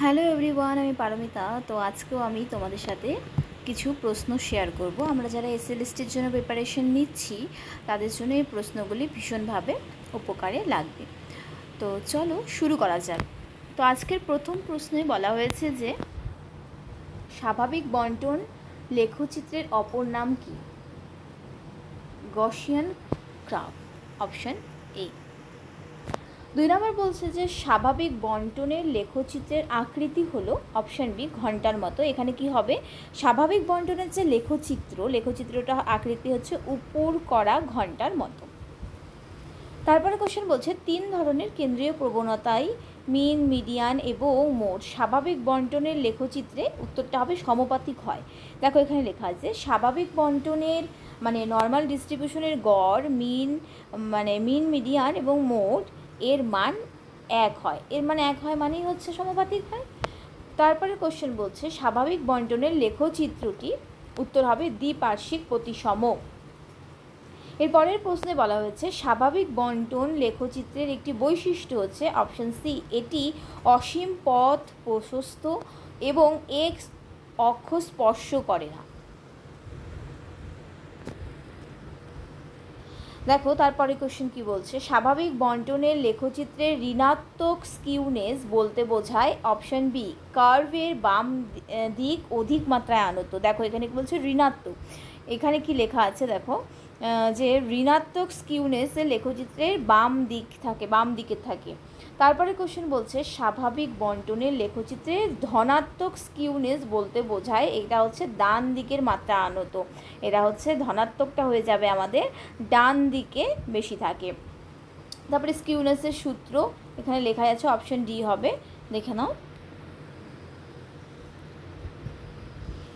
Hello everyone, আমি পারমিতা। তো আজকেও আমি তোমাদের সাথে কিছু প্রশ্ন শেয়ার করব। আমরা যারা এসএলএসটির জন্য প্রিপারেশন নিচ্ছি তাদের জন্য এই প্রশ্নগুলি ভীষণভাবে উপকারে লাগবে। তো চলো শুরু করা যাক। তো আজকের প্রথম প্রশ্নে বলা হয়েছে যে স্বাভাবিক বন্টন লেখচিত্রের অপর নাম কি? Gaussian graph, option A. 2 নম্বর বলছে যে স্বাভাবিক বন্টনের লেখচিত্রের আকৃতি হলো অপশন বি ঘন্টার মতো। এখানে কি হবে? স্বাভাবিক বন্টনের যে লেখচিত্রটা আকৃতি হচ্ছে উপর করা ঘন্টার মতো। তারপরে কোশ্চেন বলছে 3 ধরনের কেন্দ্রীয় প্রবণতায় মিন, মিডিয়ান এবং মোড স্বাভাবিক বন্টনের লেখচিত্রে উত্তরটা হবে সমানুপাতিক হয়। দেখো এখানে লেখা আছে স্বাভাবিক বন্টনের মানে নর্মাল ডিস্ট্রিবিউশনের গড় মিন, মিডিয়ান এবং মোড এর মান 1 হয়। এর মান 1 হয় মানেই হচ্ছে সমানুপাতিক হয়। তারপরে কোশ্চেন বলছে স্বাভাবিক বন্টনের লেখচিত্রটি উত্তর হবে দ্বিপার্শ্বিক প্রতিসম। এর পরের প্রশ্নে বলা হয়েছে স্বাভাবিক বন্টন লেখচিত্রের একটি বৈশিষ্ট্য হচ্ছে অপশন সি, এটি অসীম পথ প্রশস্ত এবং এক্স অক্ষ স্পর্শ করে না। দেখো তারপরে কোশ্চেন কি বলছে স্বাভাবিক বন্টনের লেখচিত্রের ঋণাত্মক স্কিউনেস বলতে বোঝায় অপশন বি কার্ভের বাম দিক অধিক মাত্রায় আনত। দেখো এখানে কি বলছে ঋণাত্মক, এখানে কি লেখা আছে দেখো যে ঋণাত্মক স্কিউনেসের লেখচিত্রের বাম দিকে থাকে। তারপরে কোশ্চেন বলছে স্বাভাবিক বন্টনের লেখচিত্রে ধনাত্মক স্কিউনেস বলতে বোঝায় এটা হচ্ছে ডান দিকের মাত্রা আনত। এটা হচ্ছে ধনাত্মকটা হয়ে যাবে আমাদের ডান দিকে বেশি থাকে। তারপরে স্কিউনেসের সূত্র এখানে লেখা আছে অপশন ডি হবে, দেখে নাও।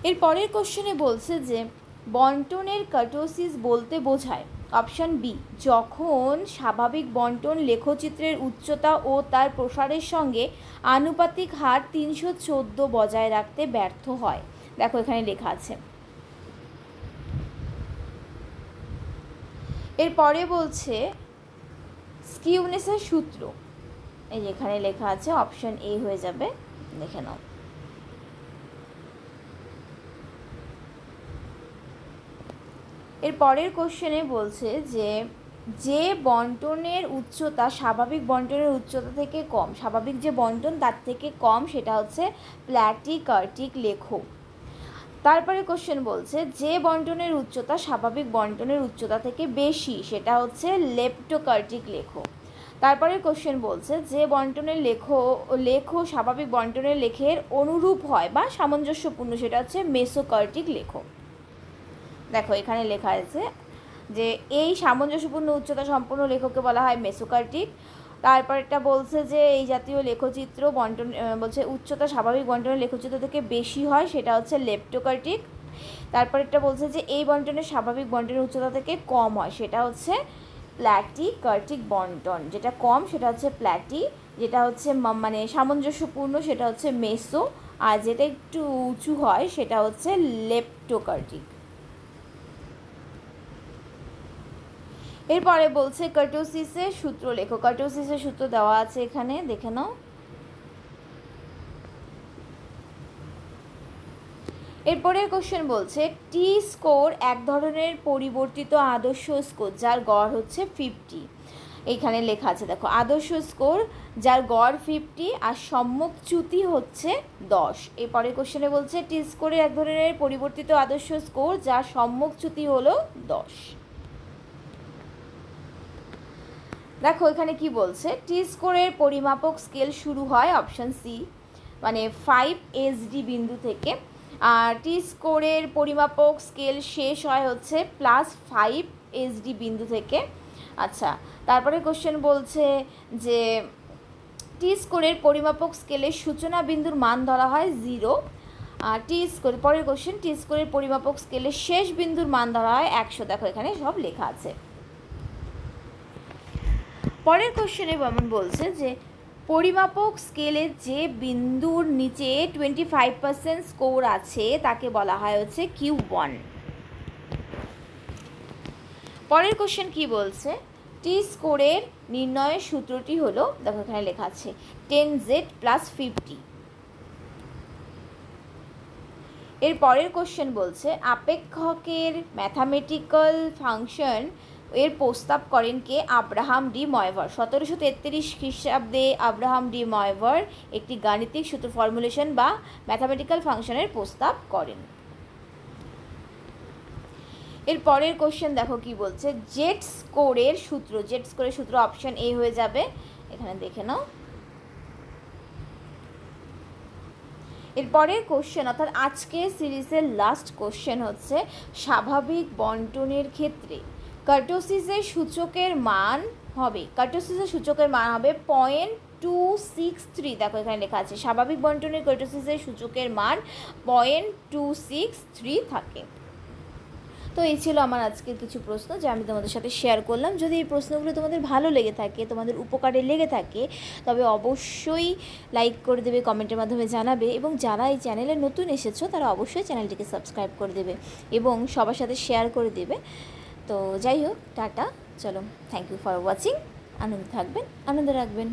এর পরের কোশ্চেনে বলছে যে বন্টনের কার্টোসিস বলতে বোঝায় অপশন বি যখন স্বাভাবিক বন্টন লেখচিত্রের উচ্চতা ও তার প্রসারের সঙ্গে আনুপাতিক হার 314 বজায় রাখতে ব্যর্থ হয়। দেখো এখানে লেখা আছে। এরপরে বলছে স্কিউনেসের সূত্র, এই যেখানে লেখা আছে অপশন এ হয়ে যাবে, দেখে নাও। এর পরের কোশ্চেনে বলছে যে বন্টনের উচ্চতা স্বাভাবিক বন্টনের উচ্চতা থেকে কম, স্বাভাবিক যে বন্টন তার থেকে কম সেটা হচ্ছে প্ল্যাটিকার্টিক লেখো। তারপরে কোশ্চেন বলছে যে বন্টনের উচ্চতা স্বাভাবিক বন্টনের উচ্চতা থেকে বেশি সেটা হচ্ছে লেপ্টোকার্টিক লেখো। তারপরে কোশ্চেন বলছে যে বন্টনের লেখো স্বাভাবিক বন্টনের লেখের অনুরূপ হয় বা সামঞ্জস্যপূর্ণ সেটা হচ্ছে মেসোকার্টিক লেখো। দেখো এখানে লেখা আছে যে এই সামঞ্জস্যপূর্ণ উচ্চতা সম্পন্ন লেখককে বলা হয় মেসোকার্টিক। তারপরটা বলছে যে এই জাতীয় লেখচিত্র বন্টন বলছে উচ্চতা স্বাভাবিক বন্টনের লেখচিত্র থেকে বেশি হয় সেটা হচ্ছে লেপ্টোকার্টিক। তারপরটা বলছে যে এই বন্টনের স্বাভাবিক বন্টনের উচ্চতা থেকে কম হয় সেটা হচ্ছে প্ল্যাটিকার্টিক বন্টন, যেটা কম সেটা হচ্ছে প্ল্যাটি, যেটা হচ্ছে মানে সামঞ্জস্যপূর্ণ সেটা হচ্ছে মেসো, আর যেটা একটু উঁচু হয় সেটা হচ্ছে লেপ্টোকার্টিক। এরপরে বলছে কার্টোসিসের সূত্র লেখো। কার্টোসিসের সূত্র দেওয়া আছে এখানে, দেখে নাও। এরপরের কোশ্চেন বলছে টি স্কোর এক ধরনের পরিবর্তিত আদর্শ স্কোর যার গড় হচ্ছে 50। এইখানে লেখা আছে দেখো আদর্শ স্কোর যার গড় 50 আর সম্মুখ চ্যুতি হচ্ছে 10। এরপরের কোশ্চেনে বলছে টি স্কোরের এক ধরনের পরিবর্তিত আদর্শ স্কোর যার সম্মুখ চ্যুতি হলো 10। দেখো এখানে কি বলছে টি স্কোরের পরিমাপক স্কেল শুরু হয় অপশন সি মানে 5 SD বিন্দু থেকে, আর টি স্কোরের পরিমাপক স্কেল শেষ হয় হচ্ছে +5 SD বিন্দু থেকে। আচ্ছা, তারপরে কোশ্চেন বলছে যে টি স্কোরের পরিমাপক স্কেলের সূচনা বিন্দুর মান ধরা হয় 0, আর টি স্কোর পরের কোশ্চেন টি স্কোরের পরিমাপক স্কেলের শেষ বিন্দুর মান ধরা হয় 100। দেখো এখানে সব লেখা আছে। পরের কোশ্চেনে যেমন বলছে যে পরিমাপক স্কেলে যে বিন্দুর নিচে 25% স্কোর আছে তাকে বলা হয় হচ্ছে Q1। পরের কোশ্চেন কি বলছে টি স্কোরের নির্ণয়ের সূত্রটি হলো, দেখো এখানে লেখা আছে 10Z + 50। এর পরের কোশ্চেন বলছে আপেক্ষকের ম্যাথামেটিক্যাল ফাংশন এর প্রস্তাব করেন কে? Abraham D ময়ভার। 1733 খ্রিস্টাব্দে আব্রাহাম ডি ময়ভার একটি গাণিতিক সূত্র ফর্মুলেশন বা ম্যাথামেটিক্যাল ফাংশনের প্রস্তাব করেন। এর পরের কোশ্চেন দেখো কি বলছে, জেড স্কোরের সূত্র অপশন এ হয়ে যাবে, এখানে দেখে নাও। এরপরের কোশ্চেন অর্থাৎ আজকে সিরিজের লাস্ট কোশ্চেন হচ্ছে স্বাভাবিক বন্টনের ক্ষেত্রে কার্টোসিসের সূচকের মান হবে 0.263। দেখো এখানে লেখা আছে স্বাভাবিক বন্টনের কার্টোসিসের সূচকের মান 0.263 থাকে। তো এই ছিল আমার আজকের কিছু প্রশ্ন যা আমি তোমাদের সাথে শেয়ার করলাম। যদি এই প্রশ্নগুলো তোমাদের ভালো লেগে থাকে, তোমাদের উপকারে লেগে থাকে, তবে অবশ্যই লাইক করে দেবে, কমেন্টের মাধ্যমে জানাবে, এবং যারা এই চ্যানেলে নতুন এসেছো তারা অবশ্যই চ্যানেলটিকে সাবস্ক্রাইব করে দেবে এবং সবার সাথে শেয়ার করে দেবে। তো যাই হোক, টাটা, চলো, থ্যাংক ইউ ফর ওয়াচিং। আনন্দ থাকবেন, আনন্দ রাখবেন।